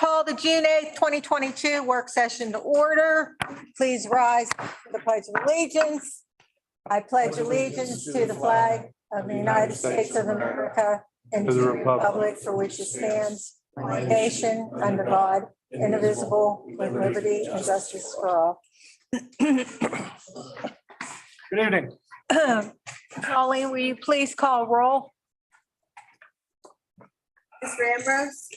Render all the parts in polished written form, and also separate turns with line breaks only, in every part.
Call the June 8th, 2022 work session to order. Please rise for the Pledge of Allegiance. I pledge allegiance to the flag of the United States of America and to the republic for which it stands, one nation, under God, indivisible, with liberty and justice for all.
Good evening.
Colleen, will you please call roll?
Mr. Ambrose.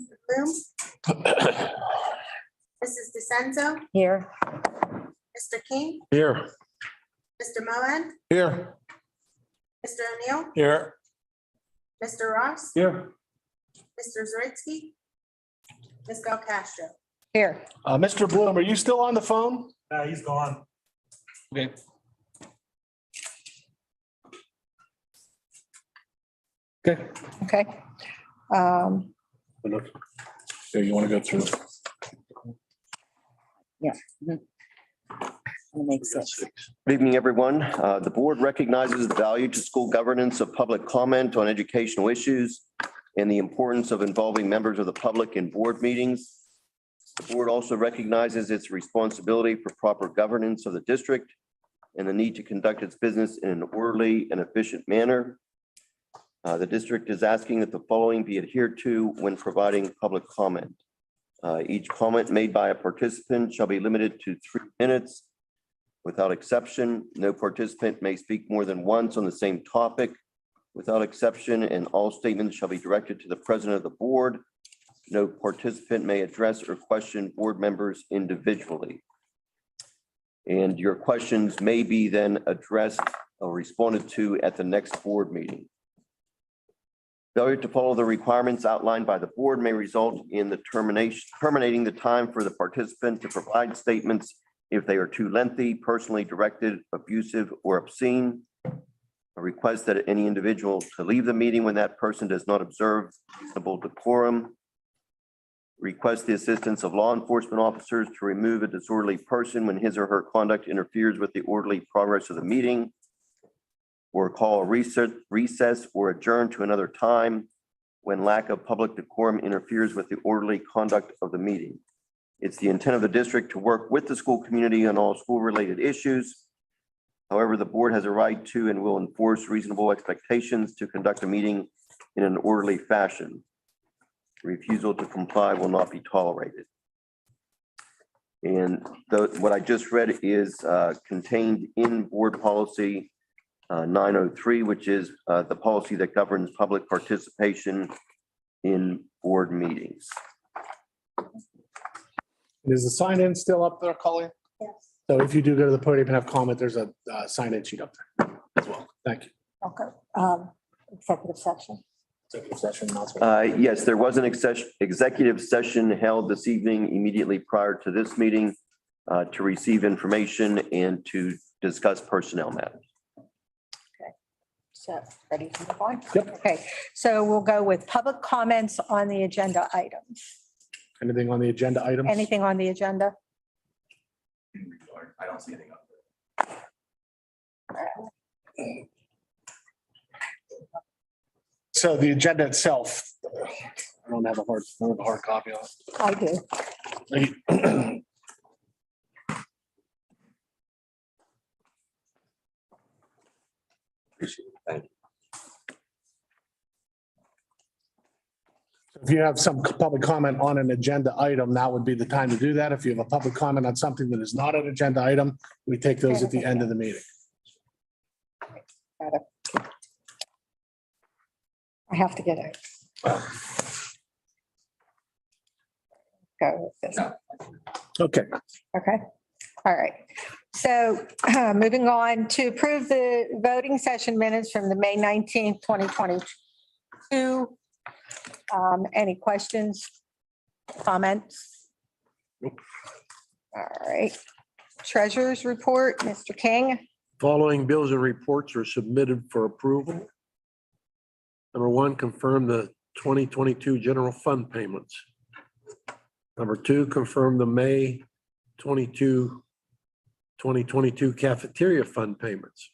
Mr. Bloom. Mrs. DeSenzo.
Here.
Mr. King.
Here.
Mr. Mohan.
Here.
Mr. O'Neill.
Here.
Mr. Ross.
Here.
Mr. Zaritsky. Ms. Belcastro.
Here.
Mr. Bloom, are you still on the phone?
He's gone.
Okay. Okay.
Okay.
So you want to go through?
Makes sense.
Good evening, everyone. The board recognizes the value to school governance of public comment on educational issues and the importance of involving members of the public in board meetings. The board also recognizes its responsibility for proper governance of the district and the need to conduct its business in an orderly and efficient manner. The district is asking that the following be adhered to when providing public comment. Each comment made by a participant shall be limited to 3 minutes. Without exception, no participant may speak more than once on the same topic. Without exception, and all statements shall be directed to the president of the board. No participant may address or question board members individually. And your questions may be then addressed or responded to at the next board meeting. Failure to follow the requirements outlined by the board may result in the terminating the time for the participant to provide statements if they are too lengthy, personally directed, abusive, or obscene. A request that any individual to leave the meeting when that person does not observe reasonable decorum. Request the assistance of law enforcement officers to remove a disorderly person when his or her conduct interferes with the orderly progress of the meeting. Or call a recess or adjourn to another time when lack of public decorum interferes with the orderly conduct of the meeting. It's the intent of the district to work with the school community on all school-related issues. However, the board has a right to and will enforce reasonable expectations to conduct a meeting in an orderly fashion. Refusal to comply will not be tolerated. And what I just read is contained in board policy 903, which is the policy that governs public participation in board meetings.
Is the sign-in still up there, Colleen?
Yes.
So if you do go to the podium and have comment, there's a sign-in sheet up there as well. Thank you.
Okay. Executive session.
Executive session announcement.
Yes, there was an executive session held this evening immediately prior to this meeting to receive information and to discuss personnel matters.
So ready to move on?
Yep.
Okay, so we'll go with public comments on the agenda items.
Anything on the agenda items?
Anything on the agenda?
I don't see anything up
So the agenda itself, I don't have a hard copy of
I do.
it.
Thank you.
If you have some public comment on an agenda item, now would be the time to do that. If you have a public comment on something that is not an agenda item, we take those at the end of the meeting.
Got it. I have to get it. Go with this.
Okay.
Okay, all right. So moving on to approve the voting session minutes from the May 19th, 2022. Any questions, comments?
Nope.
All right. Treasurer's report, Mr. King.
Following bills and reports are submitted for approval. Number one, confirm the 2022 general fund payments. Number two, confirm the May 2022 cafeteria fund payments.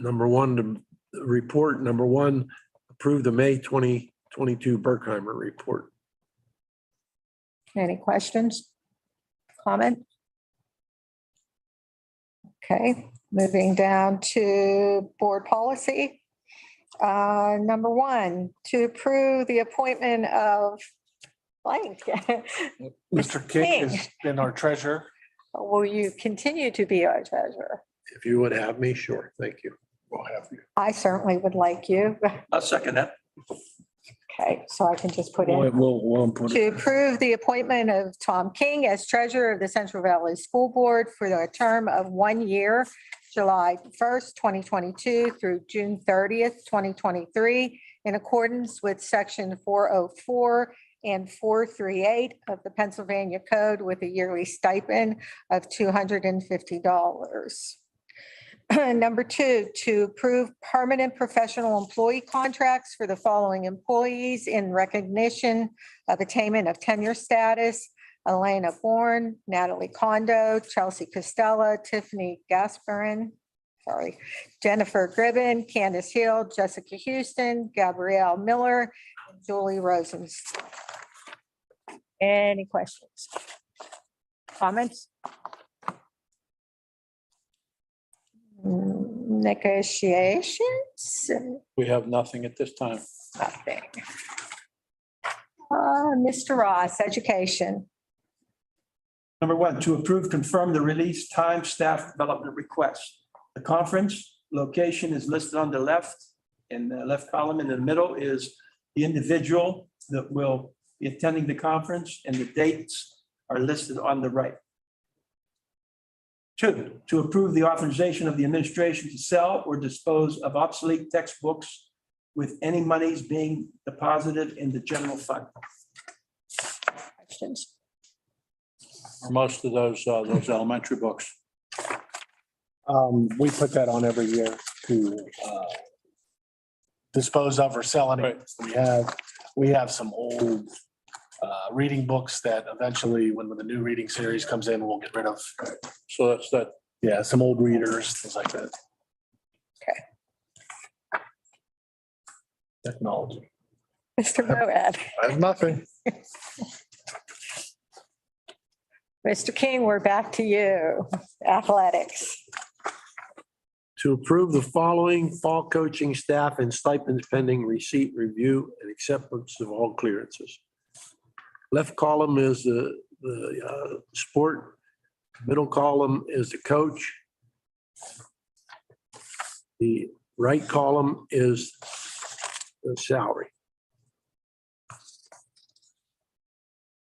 Number one, approve the May 2022 22 Berkheimer report.
Any questions? Comment? Okay, moving down to board policy. Number 1, to approve the appointment of blank.
Mr. King has been our treasurer.
Will you continue to be our treasurer?
If you would have me, sure. Thank you.
We'll have you.
I certainly would like you.
I'll second that.
Okay, so I can just put in.
We'll put
To
it.
approve the appointment of Tom King as treasurer of the Central Valley School Board for a term of 1 year, July 1st, 2022 through June 30th, 2023, in accordance with section 404 and 438 of the Pennsylvania Code with a yearly stipend of $250. Number 2, to approve permanent professional employee contracts for the following employees in recognition of attainment of tenure status: Elena Bourne, Natalie Kondo, Chelsea Costello, Tiffany Gasparin, Jennifer Gribben, Candace Hill, Jessica Houston, Gabrielle Miller, and Julie Rosens. Any questions? Comments? Negotiations?
We have nothing at this time.
Nothing. Mr. Ross, education.
Number 1, to approve, confirm the release time, staff development request. The conference location is listed on the left, in the left column. In the middle is the individual that will be attending the conference, and the dates are listed on the right. 2, to approve the authorization of the administration to sell or dispose of obsolete textbooks with any monies being deposited in the general fund.
Questions?
For most of those elementary books.
We put that on every year to dispose of or sell any. We have some old reading books that eventually, when the new reading series comes in, we'll get rid of.
So that's that.
Yeah, some old readers, things like that.
Okay.
Technology.
Mr. Moab.
I have nothing.
Mr. King, we're back to you. Athletics.
To approve the following fall coaching staff and stipends pending receipt, review, and acceptance of all clearances. Left column is the sport. Middle column is the coach. The right column is the salary.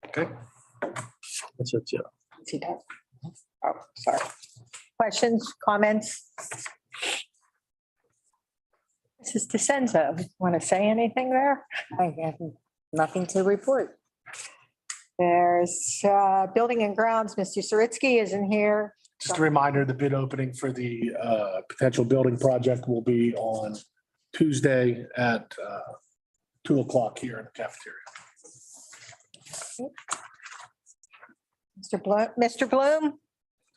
Okay. That's it, yeah.
Oh, sorry. Questions, comments? Mrs. DeCenzo, want to say anything there?
I have nothing to report.
There's building and grounds. Mr. Saritsky isn't here.
Just a reminder, the bid opening for the potential building project will be on Tuesday at 2:00 here in the cafeteria.
Mr. Bloom,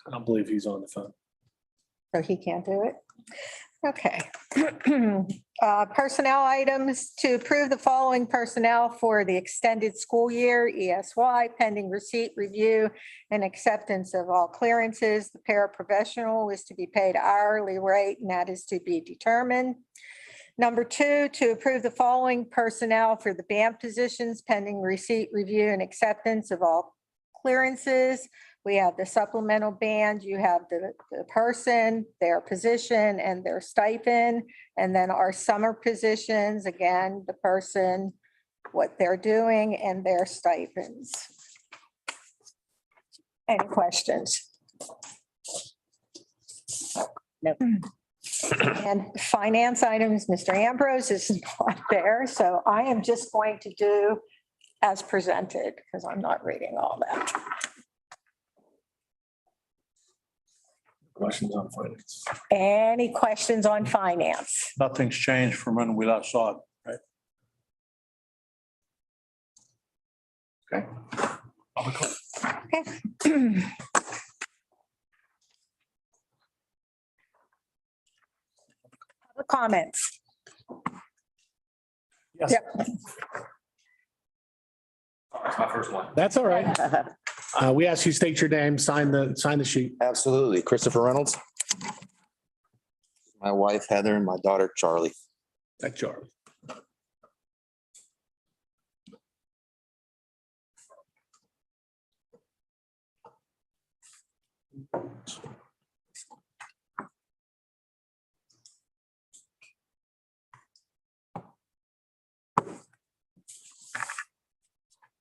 I don't believe he's on the phone.
so he can't do it. Okay. Personnel items to approve the following personnel for the extended school year, ESY, pending receipt, review, and acceptance of all clearances. The paraprofessional is to be paid hourly rate, and that is to be determined. Number 2, to approve the following personnel for the band positions, pending receipt, review, and acceptance of all clearances. We have the supplemental band, you have the person, their position, and their stipend. And then our summer positions, again, the person, what they're doing, and their stipends. Any questions?
Nope.
And finance items, Mr. Ambrose is not there, so I am just going to do as presented, because I'm not reading all that.
Questions on finance?
Any questions on finance?
Nothing's changed from when we last saw it, right?
Okay.
Okay. Public comments.
Yes,
That's my first one.
that's all right. We ask you state your name, sign the sheet.
Absolutely. Christopher Reynolds. My wife Heather and my daughter Charlie.
That's Charlie.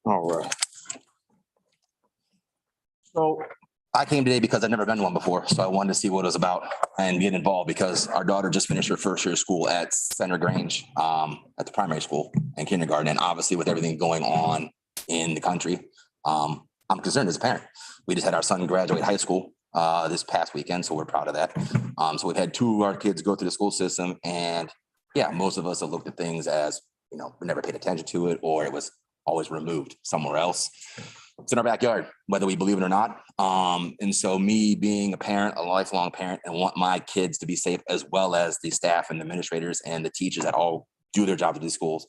All right. So I came today because I've never been to one before, so I wanted to see what it was about and get involved because our daughter just finished her first year of school at Center Grange, at the primary school and kindergarten. And obviously with everything going on in the country, I'm concerned as a parent. We just had our son graduate high school this past weekend, so we're proud of that. So we've had two of our kids go through the school system, and yeah, most of us have looked at things as, we never paid attention to it, or it was always removed somewhere else. It's in our backyard, whether we believe it or not. And so me being a parent, a lifelong parent, and want my kids to be safe, as well as the staff and administrators and the teachers that all do their jobs at these schools.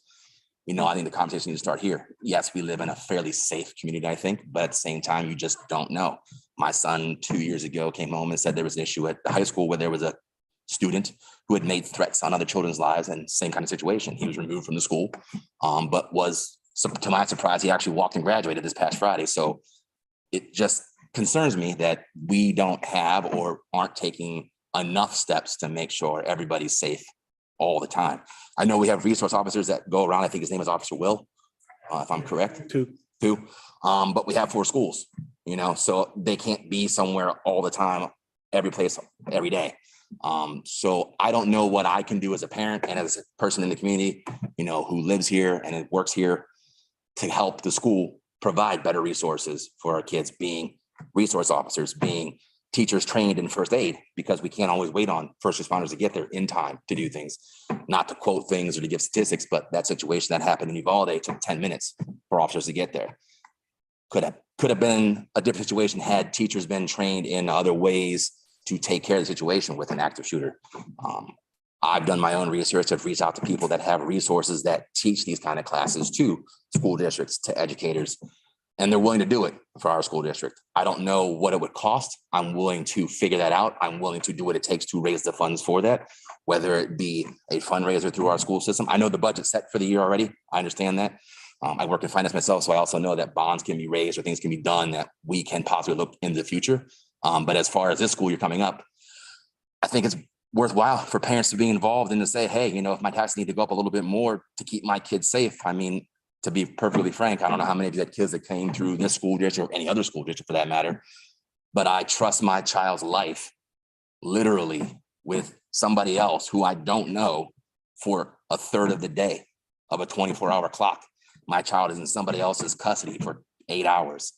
I think the conversation needs to start here. Yes, we live in a fairly safe community, I think, but at the same time, you just don't know. My son 2 years ago came home and said there was an issue at the high school where there was a student who had made threats on other children's lives, and same kind of situation. He was removed from the school, but was, to my surprise, he actually walked and graduated this past Friday. So it just concerns me that we don't have or aren't taking enough steps to make sure everybody's safe all the time. I know we have resource officers that go around. I think his name is Officer Will, if I'm correct. Two. But we have 4 schools, so they can't be somewhere all the time, every place, every day. So I don't know what I can do as a parent and as a person in the community, who lives here and works here, to help the school provide better resources for our kids, being resource officers, being teachers trained in first aid, because we can't always wait on first responders to get there in time to do things. Not to quote things or to give statistics, but that situation that happened in Uvalde took 10 minutes for officers to get there. Could have been a different situation had teachers been trained in other ways to take care of the situation with an active shooter. I've done my own research. I've reached out to people that have resources that teach these kind of classes to school districts, to educators, and they're willing to do it for our school district. I don't know what it would cost. I'm willing to figure that out. I'm willing to do what it takes to raise the funds for that, whether it be a fundraiser through our school system. I know the budget's set for the year already. I understand that. I work in finance myself, so I also know that bonds can be raised or things can be done that we can possibly look into the future. But as far as this school year coming up, I think it's worthwhile for parents to be involved and to say, hey, if my taxes need to go up a little bit more to keep my kids safe. I mean, to be perfectly frank, I don't know how many of you had kids that came through this school district or any other school district for that matter, but I trust my child's life literally with somebody else who I don't know for a third of the day of a 24-hour clock. My child is in somebody else's custody for 8 hours.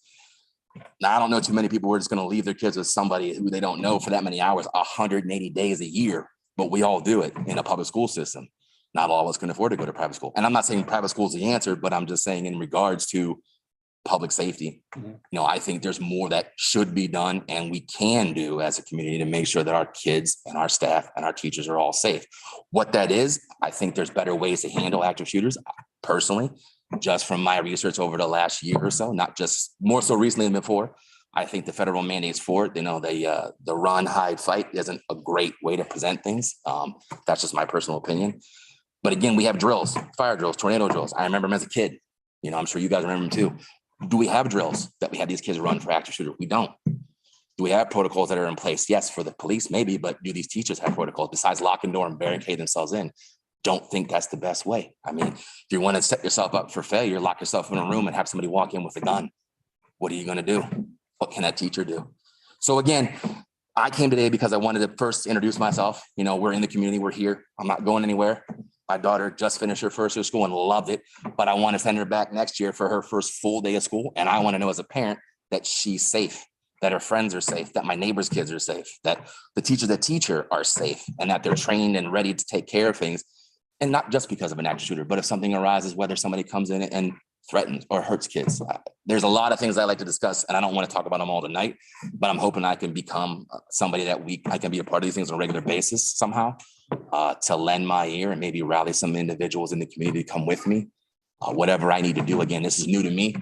Now, I don't know too many people who are just going to leave their kids with somebody who they don't know for that many hours, 180 days a year, but we all do it in a public school system. Not all of us can afford to go to private school. And I'm not saying private school is the answer, but I'm just saying in regards to public safety, I think there's more that should be done and we can do as a community to make sure that our kids and our staff and our teachers are all safe. What that is, I think there's better ways to handle active shooters. Personally, just from my research over the last year or so, not just more so recently than before, I think the federal mandates for it, the run, hide, fight isn't a great way to present things. That's just my personal opinion. But again, we have drills, fire drills, tornado drills. I remember them as a kid. I'm sure you guys remember them too. Do we have drills that we have these kids run for active shooter? We don't. Do we have protocols that are in place? Yes, for the police, maybe, but do these teachers have protocols besides lock and door and barricade themselves in? Don't think that's the best way. I mean, if you want to set yourself up for failure, lock yourself in a room and have somebody walk in with a gun. What are you going to do? What can that teacher do? So again, I came today because I wanted to first introduce myself. We're in the community, we're here. I'm not going anywhere. My daughter just finished her first year of school and loved it, but I want to send her back next year for her first full day of school. And I want to know as a parent that she's safe, that her friends are safe, that my neighbors' kids are safe, that the teachers that teach her are safe, and that they're trained and ready to take care of things. And not just because of an active shooter, but if something arises, whether somebody comes in and threatens or hurts kids. There's a lot of things I like to discuss, and I don't want to talk about them all tonight, but I'm hoping I can become somebody that I can be a part of these things on a regular basis somehow, to lend my ear and maybe rally some individuals in the community to come with me. Whatever I need to do. Again, this is new to me,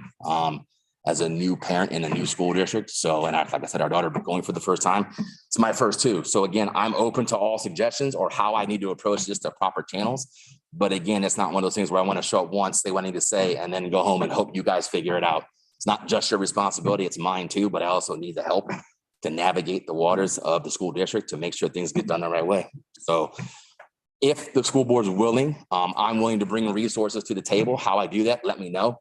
as a new parent in a new school district. So, and like I said, our daughter going for the first time, it's my first too. So again, I'm open to all suggestions or how I need to approach this to proper channels. But again, it's not one of those things where I want to show up once, say what I need to say, and then go home and hope you guys figure it out. It's not just your responsibility, it's mine too, but I also need the help to navigate the waters of the school district to make sure things get done the right way. So if the school board is willing, I'm willing to bring resources to the table. How I do that, let me know.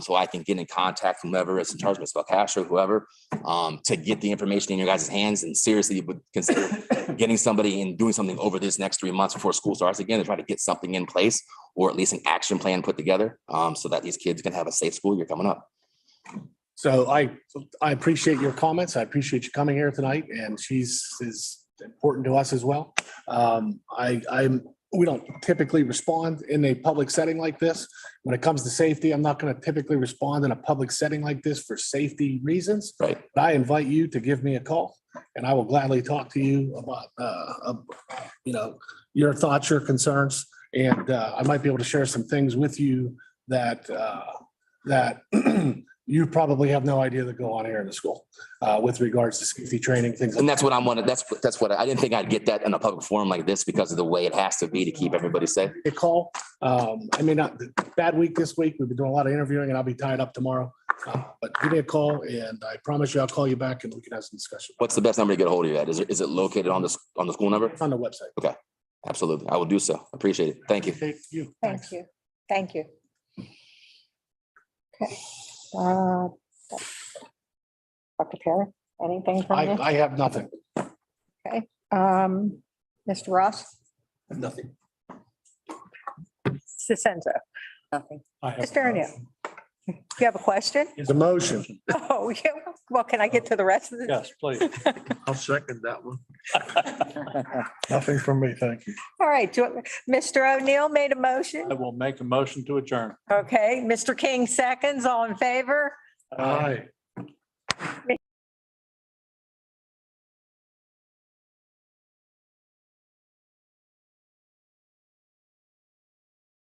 So I can get in contact with whoever is in charge, Ms. Belcastro, whoever, to get the information in your guys' hands and seriously would consider getting somebody and doing something over this next 3 months before school starts again to try to get something in place or at least an action plan put together, so that these kids can have a safe school year coming up.
So I appreciate your comments. I appreciate you coming here tonight, and she's is important to us as well. We don't typically respond in a public setting like this. When it comes to safety, I'm not going to typically respond in a public setting like this for safety reasons.
Right.
But I invite you to give me a call, and I will gladly talk to you about, your thoughts, your concerns, and I might be able to share some things with you that you probably have no idea that go on here in the school with regards to safety training, things.
And that's what I'm wanting. That's what I didn't think I'd get that in a public forum like this because of the way it has to be to keep everybody safe.
A call. I mean, not bad week this week. We've been doing a lot of interviewing and I'll be tied up tomorrow. But give me a call and I promise you I'll call you back and we can have some discussion.
What's the best number to get a hold of you at? Is it located on the school number?
It's on the website.
Absolutely. I will do so. Appreciate it. Thank you.
Thank you.
Thank you. Thank you. Okay. Dr. Perry, anything from you?
I have nothing.
Okay. Mr. Ross,
Nothing.
Cisenzo,
Nothing.
Mr. O'Neill. You have a question?
It's a motion.
Oh, yeah. Well, can I get to the rest of the?
Yes, please.
I'll second that one.
Nothing from me. Thank you.
All right. Mr. O'Neill made a motion.
I will make a motion to adjourn.
Okay. Mr. King seconds. All in favor?
Aye.